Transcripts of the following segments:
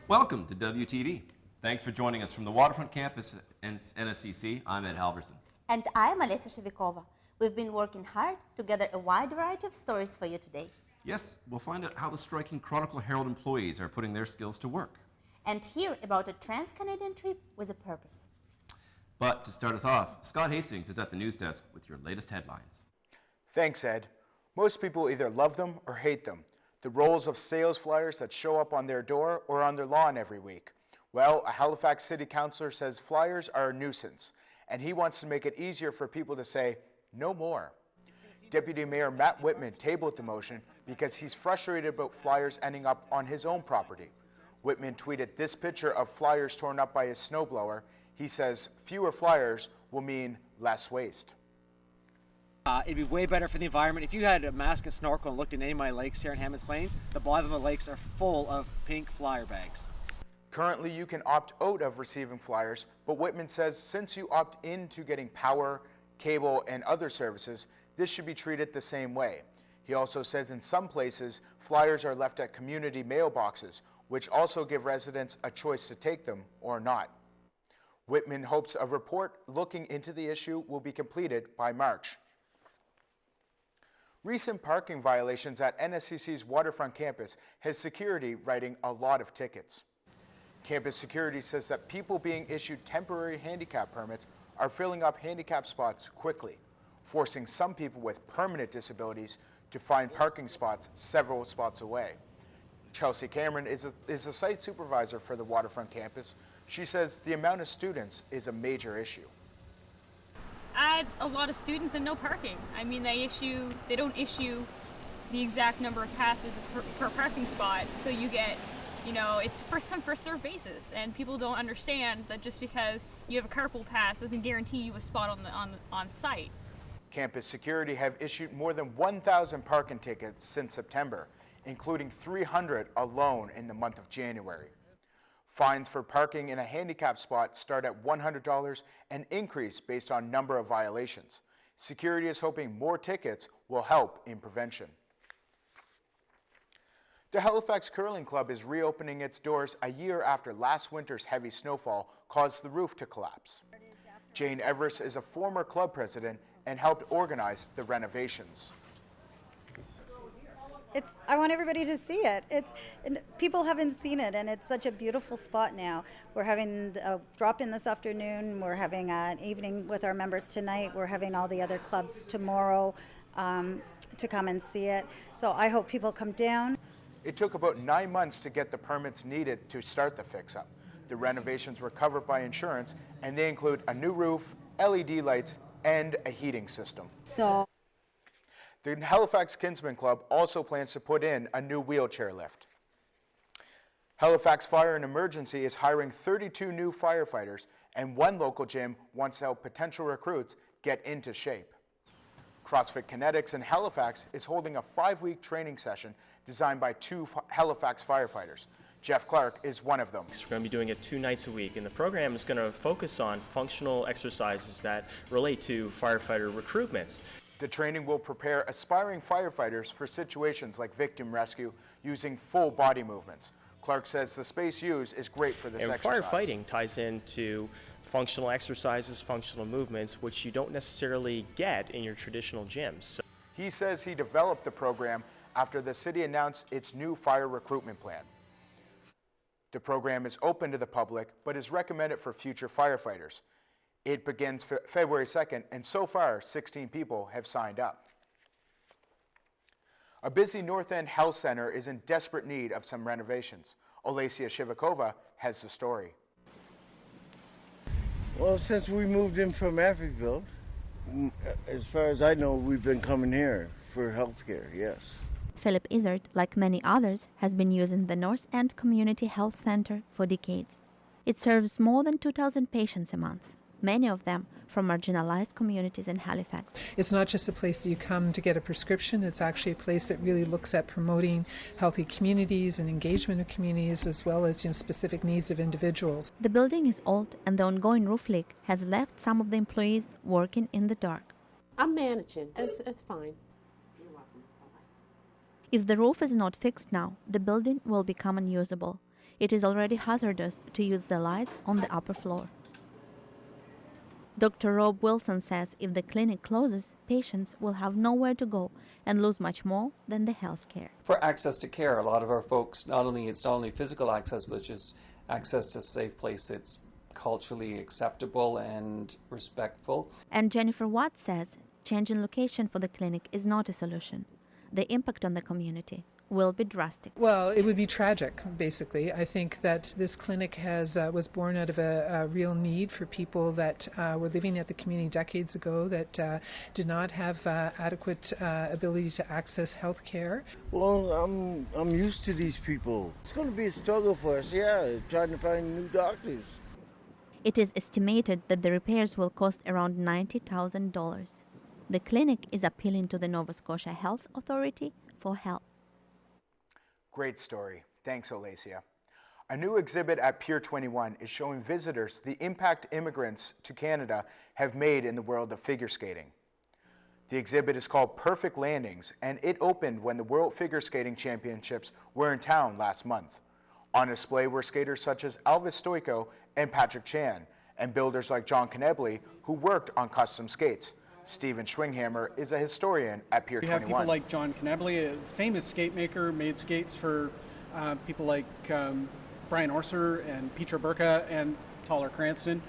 Welcome to WTV. Thanks for joining us from the Waterfront Campus and NSCC. I'm Ed Halverson. And I'm Alessia Shevikova. We've been working hard to gather a wide variety of stories for you today. Yes, we'll find out how the striking Chronicle Herald employees are putting their skills to work. And hear about a trans-Canadian trip with a purpose. But to start us off, Scott Hastings is at the news desk with your latest headlines. Thanks, Ed. Most people either love them or hate them. The roles of sales flyers that show up on their door or on their lawn every week. Well, a Halifax city councillor says flyers are a nuisance, and he wants to make it easier for people to say, no more. Deputy Mayor Matt Whitman tabled the motion because he's frustrated about flyers ending up on his own property. Whitman tweeted this picture of flyers torn up by his snowblower. He says fewer flyers will mean less waste. It'd be way better for the environment. If you had a mask and snorkel and looked in any of my lakes here in Hammonds Plains, the bottom of the lakes are full of pink flyer bags. Currently, you can opt out of receiving flyers, but Whitman says since you opt into getting power, cable, and other services, this should be treated the same way. He also says in some places, flyers are left at community mailboxes, which also give residents a choice to take them or not. Whitman hopes a report looking into the issue will be completed by March. Recent parking violations at NSCC's Waterfront campus has security writing a lot of tickets. Campus security says that people being issued temporary handicap permits are filling up handicap spots quickly, forcing some people with permanent disabilities to find parking spots several spots away. Chelsea Cameron is a site supervisor for the Waterfront campus. She says the amount of students is a major issue. Add a lot of students and no parking. I mean, they don't issue the exact number of passes per parking spot, so you get, it's first come, first served basis, and people don't understand that just because you have a carpool pass doesn't guarantee you a spot on site. Campus security have issued more than 1,000 parking tickets since September, including 300 alone in the month of January. Fines for parking in a handicap spot start at $100 and increase based on number of violations. Security is hoping more tickets will help in prevention. The Halifax Curling Club is reopening its doors a year after last winter's heavy snowfall caused the roof to collapse. Jane Everest is a former club president and helped organize the renovations. I want everybody to see it. People haven't seen it, and it's such a beautiful spot now. We're having a drop-in this afternoon. We're having an evening with our members tonight. We're having all the other clubs tomorrow to come and see it. So I hope people come down. It took about 9 months to get the permits needed to start the fix-up. The renovations were covered by insurance, and they include a new roof, LED lights, and a heating system. The Halifax Kinsman Club also plans to put in a new wheelchair lift. Halifax Fire and Emergency is hiring 32 new firefighters, and one local gym wants to help potential recruits get into shape. CrossFit Kinetics in Halifax is holding a 5-week training session designed by 2 Halifax firefighters. Jeff Clark is one of them. We're going to be doing it 2 nights a week, and the program is going to focus on functional exercises that relate to firefighter recruitments. The training will prepare aspiring firefighters for situations like victim rescue using full body movements. Clark says the space used is great for this exercise. Firefighting ties into functional exercises, functional movements, which you don't necessarily get in your traditional gyms. So he says he developed the program after the city announced its new fire recruitment plan. The program is open to the public, but is recommended for future firefighters. It begins February 2nd, and so far, 16 people have signed up. A busy North End Health Center is in desperate need of some renovations. Alessia Shevikova has the story. Well, since we moved in from Africville, as far as I know, we've been coming here for health care, yes. Philip Izard, like many others, has been using the North End Community Health Center for decades. It serves more than 2,000 patients a month, many of them from marginalized communities in Halifax. It's not just a place that you come to get a prescription, it's actually a place that really looks at promoting healthy communities and engagement of communities as well as specific needs of individuals. The building is old and the ongoing roof leak has left some of the employees working in the dark. I'm managing. It's fine. If the roof is not fixed now, the building will become unusable. It is already hazardous to use the lights on the upper floor. Dr. Rob Wilson says if the clinic closes, patients will have nowhere to go and lose much more than the health care. For access to care, a lot of our folks, it's not only physical access, but just access to a safe place that's culturally acceptable and respectful. And Jennifer Watts says changing location for the clinic is not a solution. The impact on the community will be drastic. Well, it would be tragic, basically. I think that this clinic was born out of a real need for people that were living at the community decades ago that did not have adequate ability to access health care. Well, I'm used to these people. It's going to be a struggle for us, trying to find new doctors. It is estimated that the repairs will cost around $90,000. The clinic is appealing to the Nova Scotia Health Authority for help. Great story. Thanks, Olacia. A new exhibit at Pier 21 is showing visitors the impact immigrants to Canada have made in the world of figure skating. The exhibit is called Perfect Landings, and it opened when the World Figure Skating Championships were in town last month. On display were skaters such as Elvis Stoico and Patrick Chan, and builders like John Knebly, who worked on custom skates. Stephen Schwinghammer is a historian at Pier 21. We have people like John Knebly, a famous skate maker, made skates for people like Brian Orser and Petra Burka and Tyler Cranston,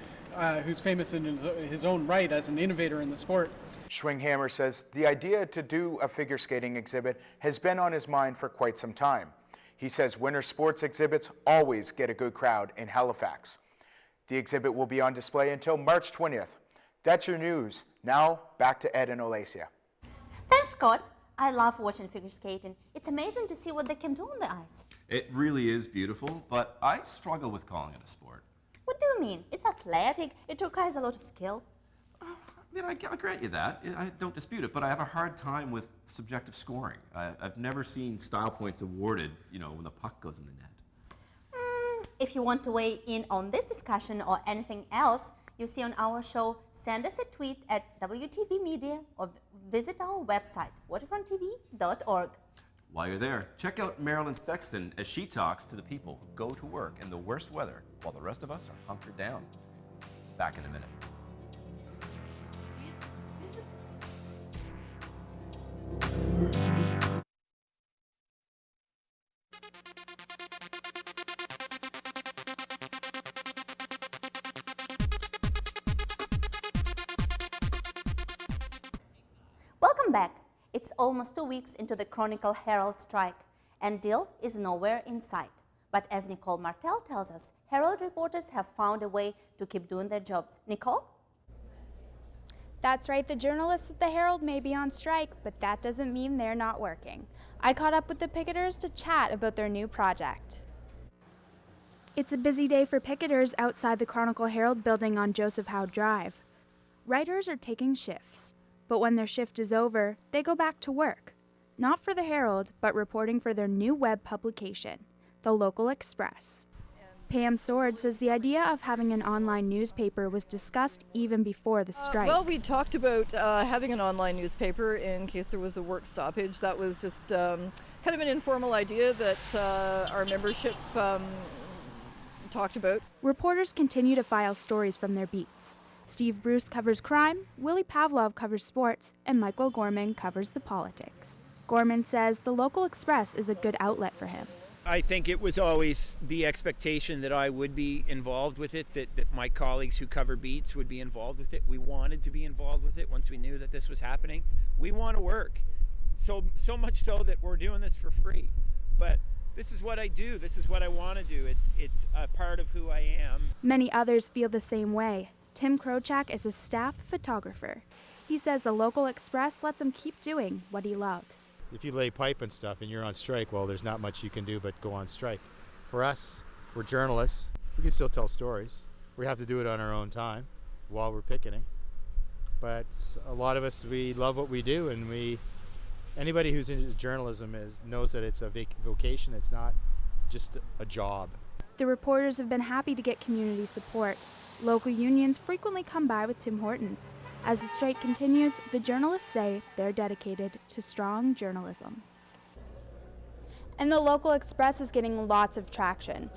who's famous in his own right as an innovator in the sport. Schwinghammer says the idea to do a figure skating exhibit has been on his mind for quite some time. He says winter sports exhibits always get a good crowd in Halifax. The exhibit will be on display until March 20th. That's your news. Now, back to Ed and Olacia. Thanks, Scott. I love watching figure skating. It's amazing to see what they can do on the ice. It really is beautiful, but I struggle with calling it a sport. What do you mean? It's athletic. It requires a lot of skill. I grant you that. I don't dispute it, but I have a hard time with subjective scoring. I've never seen style points awarded, when the puck goes in the net. If you want to weigh in on this discussion or anything else you see on our show, send us a tweet at WTV Media or visit our website, waterfronttv.org. While you're there, check out Marilyn Sexton as she talks to the people who go to work in the worst weather while the rest of us are hunkered down. Back in a minute. Welcome back. It's almost 2 weeks into the Chronicle Herald strike, and deal is nowhere in sight. But as Nicole Martel tells us, Herald reporters have found a way to keep doing their jobs. Nicole? That's right, the journalists at the Herald may be on strike, but that doesn't mean they're not working. I caught up with the picketers to chat about their new project. It's a busy day for picketers outside the Chronicle Herald building on Joseph Howe Drive. Writers are taking shifts, but when their shift is over, they go back to work. Not for the Herald, but reporting for their new web publication, The Local Express. Pam Sword says the idea of having an online newspaper was discussed even before the strike. Well, we talked about having an online newspaper in case there was a work stoppage. That was just kind of an informal idea that our membership talked about. Reporters continue to file stories from their beats. Steve Bruce covers crime, Willie Pavlov covers sports, and Michael Gorman covers the politics. Gorman says the Local Express is a good outlet for him. I think it was always the expectation that I would be involved with it, that my colleagues who cover beats would be involved with it. We wanted to be involved with it once we knew that this was happening. We want to work, so much so that we're doing this for free. But this is what I do. This is what I want to do. It's a part of who I am. Many others feel the same way. Tim Krochak is a staff photographer. He says the Local Express lets him keep doing what he loves. if you lay pipe and stuff and you're on strike, well, there's not much you can do but go on strike. For us, we're journalists. We can still tell stories. We have to do it on our own time while we're picketing. But a lot of us, we love what we do, and anybody who's into journalism knows that it's a vocation. It's not just a job. The reporters have been happy to get community support. Local unions frequently come by with Tim Hortons. As the strike continues, the journalists say they're dedicated to strong journalism. And the local Express is getting lots of traction.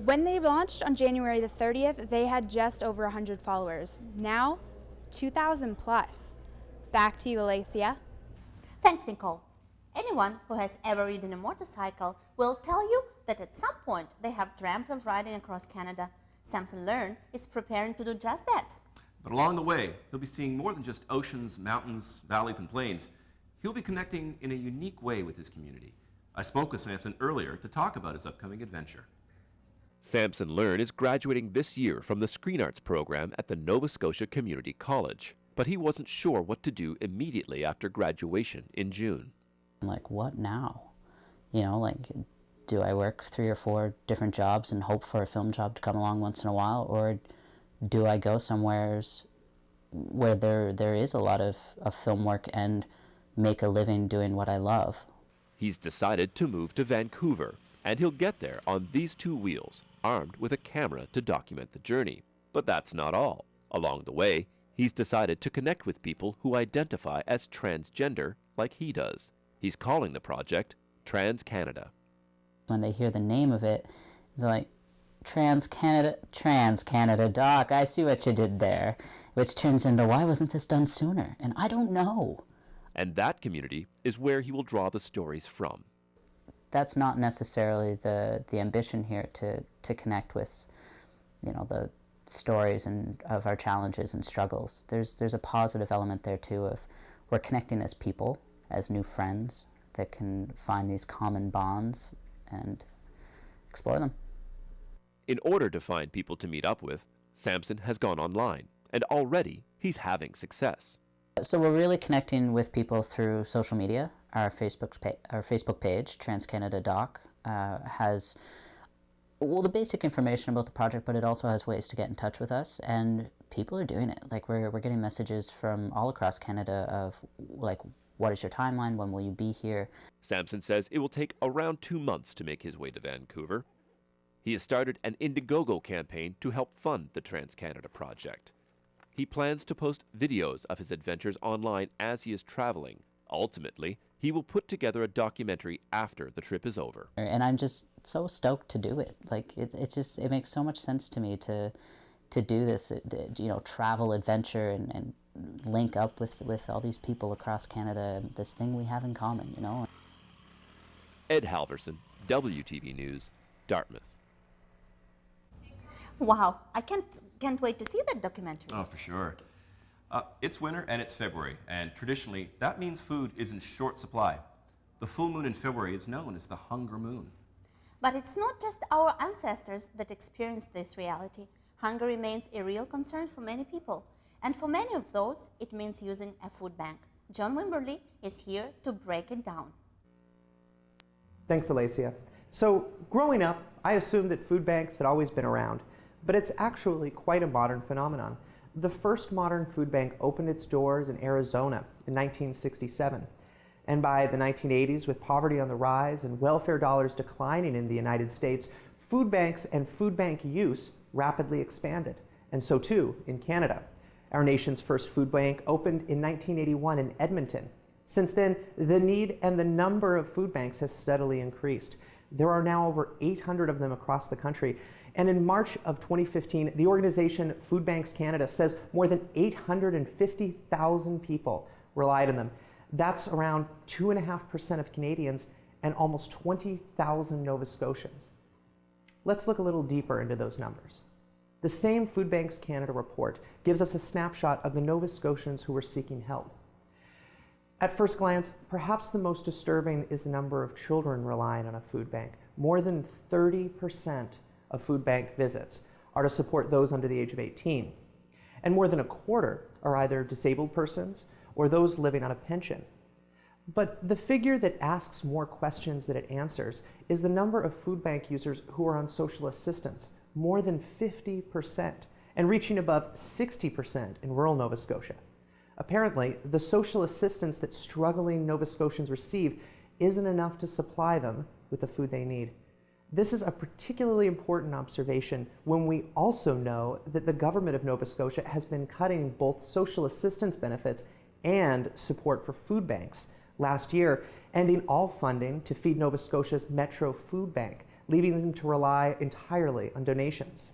When they launched on January the 30th, they had just over 100 followers. Now, 2,000 plus. Back to you, Alacia. Thanks, Nicole. Anyone who has ever ridden a motorcycle will tell you that at some point they have dreamt of riding across Canada. Samson Learn is preparing to do just that. But along the way, he'll be seeing more than just oceans, mountains, valleys, and plains. He'll be connecting in a unique way with his community. I spoke with Samson earlier to talk about his upcoming adventure. Samson Learn is graduating this year from the Screen Arts program at the Nova Scotia Community College, but he wasn't sure what to do immediately after graduation in June. I'm like, what now? You know, like, do I work 3 or 4 different jobs and hope for a film job to come along once in a while, or do I go somewhere where there is a lot of film work and make a living doing what I love? He's decided to move to Vancouver, and he'll get there on these 2 wheels, armed with a camera to document the journey. But that's not all. Along the way, he's decided to connect with people who identify as transgender like he does. He's calling the project Trans Canada. When they hear the name of it, they're like, Trans Canada Doc, I see what you did there. Which turns into, why wasn't this done sooner? And I don't know. And that community is where he will draw the stories from. That's not necessarily the ambition here, to connect with, you know, the stories of our challenges and struggles. There's a positive element there too of we're connecting as people, as new friends that can find these common bonds and explore them. In order to find people to meet up with, Samson has gone online, and already he's having success. So we're really connecting with people through social media. Our Facebook page, Trans Canada Doc, has the basic information about the project, but it also has ways to get in touch with us, and people are doing it. Like, we're getting messages from all across Canada of, like, what is your timeline? When will you be here? Samson says it will take around 2 months to make his way to Vancouver. He has started an Indiegogo campaign to help fund the Trans Canada project. He plans to post videos of his adventures online as he is traveling. Ultimately, he will put together a documentary after the trip is over. And I'm just so stoked to do it. Like, it makes so much sense to me to do this, you know, travel adventure and link up with all these people across Canada, this thing we have in common, you know. Ed Halverson, WTV News, Dartmouth. Wow, I can't wait to see that documentary. Oh, for sure. It's winter and it's February, and traditionally that means food is in short supply. The full moon in February is known as the hunger moon. But it's not just our ancestors that experienced this reality. Hunger remains a real concern for many people, and for many of those, it means using a food bank. John Wimberly is here to break it down. Thanks, Alacia. So, growing up, I assumed that food banks had always been around, but it's actually quite a modern phenomenon. The first modern food bank opened its doors in Arizona in 1967. And by the 1980s, with poverty on the rise and welfare dollars declining in the United States, food banks and food bank use rapidly expanded, and so too in Canada. Our nation's first food bank opened in 1981 in Edmonton. Since then, the need and the number of food banks has steadily increased. There are now over 800 of them across the country. And in March of 2015, the organization Food Banks Canada says more than 850,000 people relied on them. That's around 2.5% of Canadians and almost 20,000 Nova Scotians. Let's look a little deeper into those numbers. The same Food Banks Canada report gives us a snapshot of the Nova Scotians who were seeking help. At first glance, perhaps the most disturbing is the number of children relying on a food bank. More than 30% of food bank visits are to support those under the age of 18. And more than a quarter are either disabled persons or those living on a pension. But the figure that asks more questions than it answers is the number of food bank users who are on social assistance, more than 50%, and reaching above 60% in rural Nova Scotia. Apparently, the social assistance that struggling Nova Scotians receive isn't enough to supply them with the food they need. This is a particularly important observation when we also know that the government of Nova Scotia has been cutting both social assistance benefits and support for food banks. Last year, ending all funding to feed Nova Scotia's Metro Food Bank, leaving them to rely entirely on donations.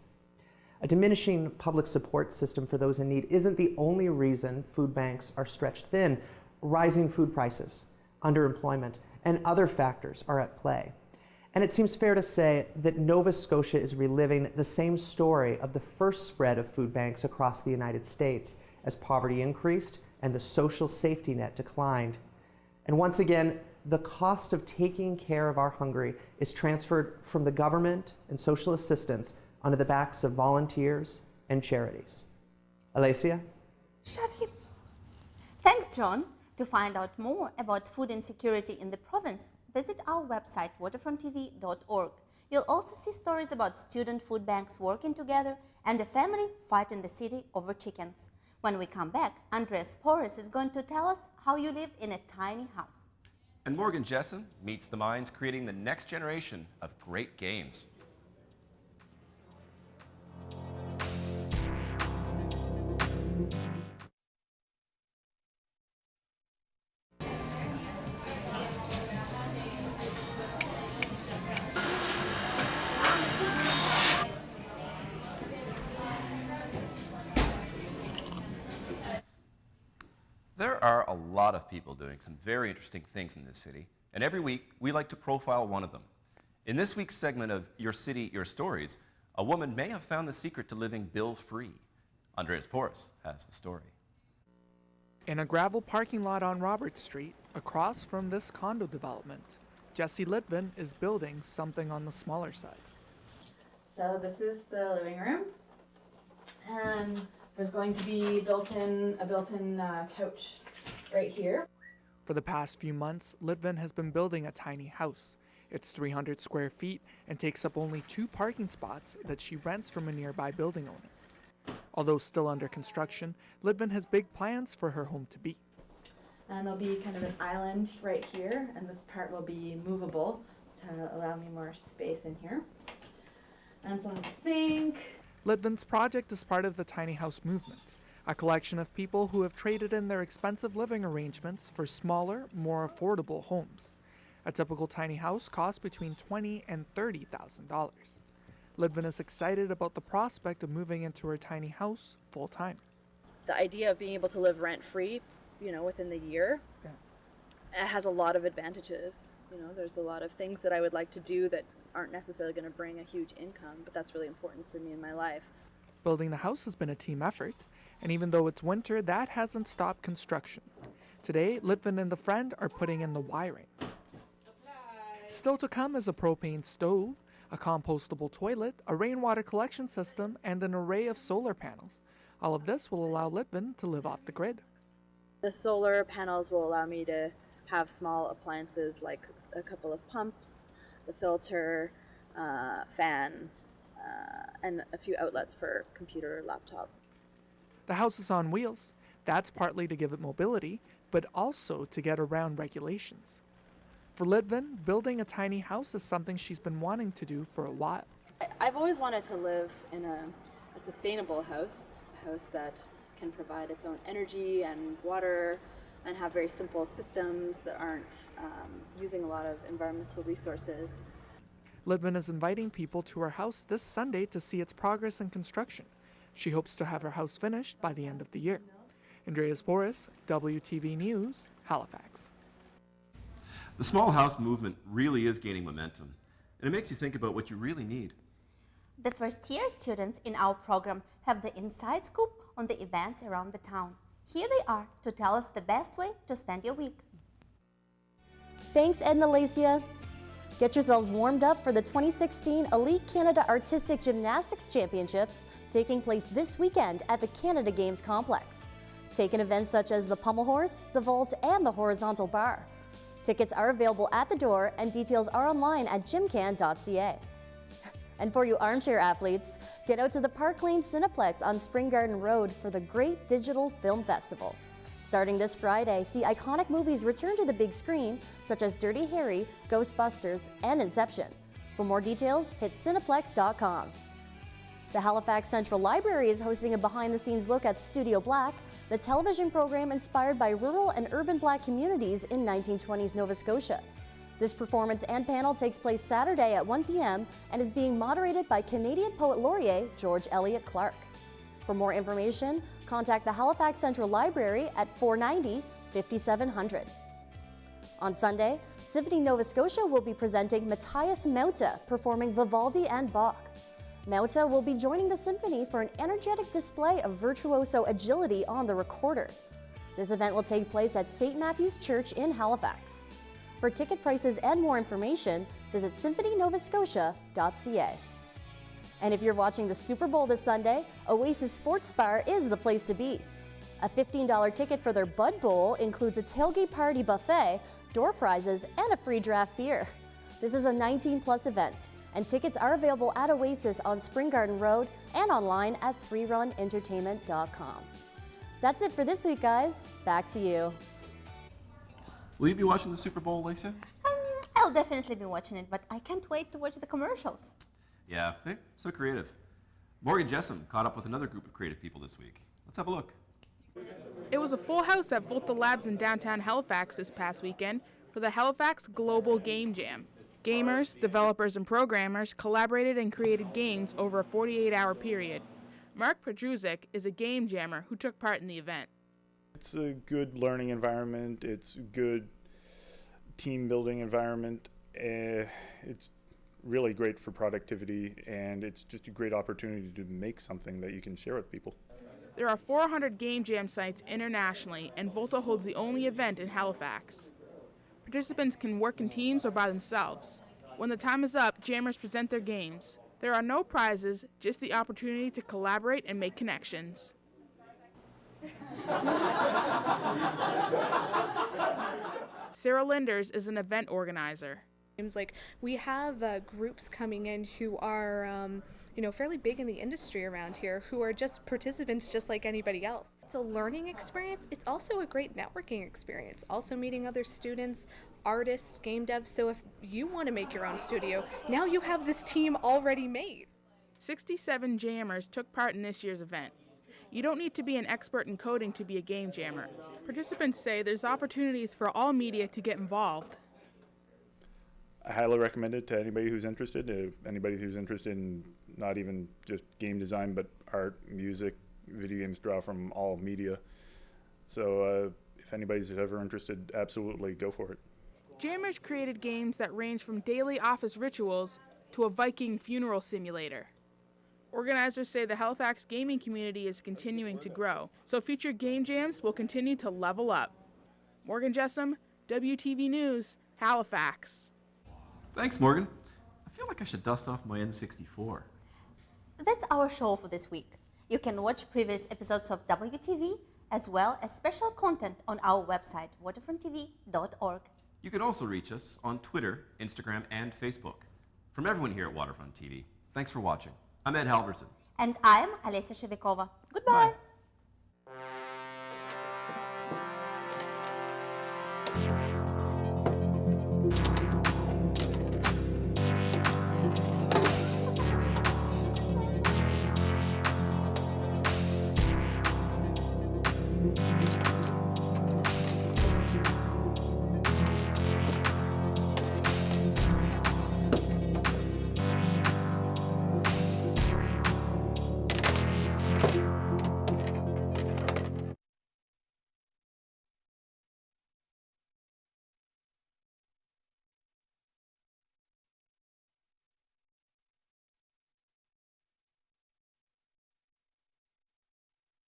A diminishing public support system for those in need isn't the only reason food banks are stretched thin. Rising food prices, underemployment, and other factors are at play. And it seems fair to say that Nova Scotia is reliving the same story of the first spread of food banks across the United States as poverty increased and the social safety net declined. And once again, the cost of taking care of our hungry is transferred from the government and social assistance onto the backs of volunteers and charities. Alicia? Thanks, John. To find out more about food insecurity in the province, visit our website, waterfronttv.org. You'll also see stories about student food banks working together and a family fighting the city over chickens. When we come back, Andreas Porras is going to tell us how you live in a tiny house. And Morgan Jessen meets the minds creating the next generation of great games. There are a lot of people doing some very interesting things in this city, and every week we like to profile one of them. In this week's segment of Your City, Your Stories, a woman may have found the secret to living bill-free. Andreas Porras has the story. In a gravel parking lot on Robert Street, across from this condo development, Jessie Litvin is building something on the smaller side. So this is the living room, and there's going to be a built-in couch right here. For the past few months, Litvin has been building a tiny house. It's 300 square feet and takes up only 2 parking spots that she rents from a nearby building owner. Although still under construction, Litvin has big plans for her home to be. And there'll be kind of an island right here, and this part will be movable to allow me more space in here. And some sink. Litvin's project is part of the tiny house movement, a collection of people who have traded in their expensive living arrangements for smaller, more affordable homes. A typical tiny house costs between $20,000 and $30,000. Litvin is excited about the prospect of moving into her tiny house full time. The idea of being able to live rent-free, within the year, it has a lot of advantages. There's a lot of things that I would like to do that aren't necessarily going to bring a huge income, but that's really important for me in my life. Building the house has been a team effort, and even though it's winter, that hasn't stopped construction. Today, Litvin and a friend are putting in the wiring. Still to come is a propane stove, a compostable toilet, a rainwater collection system, and an array of solar panels. All of this will allow Litvin to live off the grid. The solar panels will allow me to have small appliances like a couple of pumps, the filter, fan, and a few outlets for computer or laptop. The house is on wheels. That's partly to give it mobility, but also to get around regulations. For Litvin, building a tiny house is something she's been wanting to do for a while. I've always wanted to live in a sustainable house, a house that can provide its own energy and water and have very simple systems that aren't using a lot of environmental resources. Litvin is inviting people to her house this Sunday to see its progress in construction. She hopes to have her house finished by the end of the year. Andreas Porras, WTV News, Halifax. The small house movement really is gaining momentum, and it makes you think about what you really need. The first-year students in our program have the inside scoop on the events around the town. Here they are to tell us the best way to spend your week. Thanks, Ed and Alicia. Get yourselves warmed up for the 2016 Elite Canada Artistic Gymnastics Championships taking place this weekend at the Canada Games Complex. Take in events such as the pommel horse, the vault, and the horizontal bar. Tickets are available at the door and details are online at gymcan.ca. And for you armchair athletes, get out to the Park Lane Cineplex on Spring Garden Road for the Great Digital Film Festival. Starting this Friday, see iconic movies return to the big screen, such as Dirty Harry, Ghostbusters, and Inception. For more details, hit cineplex.com. The Halifax Central Library is hosting a behind-the-scenes look at Studio Black, the television program inspired by rural and urban Black communities in 1920s Nova Scotia. This performance and panel takes place Saturday at 1 p.m. and is being moderated by Canadian Poet Laureate George Eliot Clark. For more information, contact the Halifax Central Library at 490-5700. On Sunday, Symphony Nova Scotia will be presenting Matthias Mauta performing Vivaldi and Bach. Mauta will be joining the symphony for an energetic display of virtuoso agility on the recorder. This event will take place at St. Matthew's Church in Halifax. For ticket prices and more information, visit symphonynovascotia.ca. And if you're watching the Super Bowl this Sunday, Oasis Sports Bar is the place to be. A $15 ticket for their Bud Bowl includes a tailgate party buffet, door prizes, and a free draft beer. This is a 19-plus event, and tickets are available at Oasis on Spring Garden Road and online at 3runentertainment.com. That's it for this week, guys. Back to you. Will you be watching the Super Bowl, Lisa? I'll definitely be watching it, but I can't wait to watch the commercials. Yeah, they're so creative. Morgan Jessam caught up with another group of creative people this week. Let's have a look. It was a full house at Volta Labs in downtown Halifax this past weekend for the Halifax Global Game Jam. Gamers, developers, and programmers collaborated and created games over a 48-hour period. Mark Pedruzik is a game jammer who took part in the event. It's a good learning environment. It's a good team building environment. It's really great for productivity, and it's just a great opportunity to make something that you can share with people. There are 400 game jam sites internationally, and Volta holds the only event in Halifax. Participants can work in teams or by themselves. When the time is up, jammers present their games. There are no prizes, just the opportunity to collaborate and make connections. Sarah Linders is an event organizer. Like, we have groups coming in who are fairly big in the industry around here, who are just participants just like anybody else. It's a learning experience. It's also a great networking experience. Also meeting other students, artists, game devs. So if you want to make your own studio, now you have this team already made. 67 jammers took part in this year's event. You don't need to be an expert in coding to be a game jammer. Participants say there's opportunities for all media to get involved. I highly recommend it to anybody who's interested. Anybody who's interested in not even just game design, but art, music, video games draw from all media. So if anybody's ever interested, absolutely go for it. Jammers created games that range from daily office rituals to a Viking funeral simulator. Organizers say the Halifax gaming community is continuing to grow, so future game jams will continue to level up. Morgan Jessam, WTV News, Halifax. Thanks, Morgan. I feel like I should dust off my N64. That's our show for this week. You can watch previous episodes of WTV as well as special content on our website, waterfronttv.org. You can also reach us on Twitter, Instagram, and Facebook. From everyone here at Waterfront TV, thanks for watching. I'm Ed Halverson. And I'm Alessia Shevikova. Goodbye. Bye.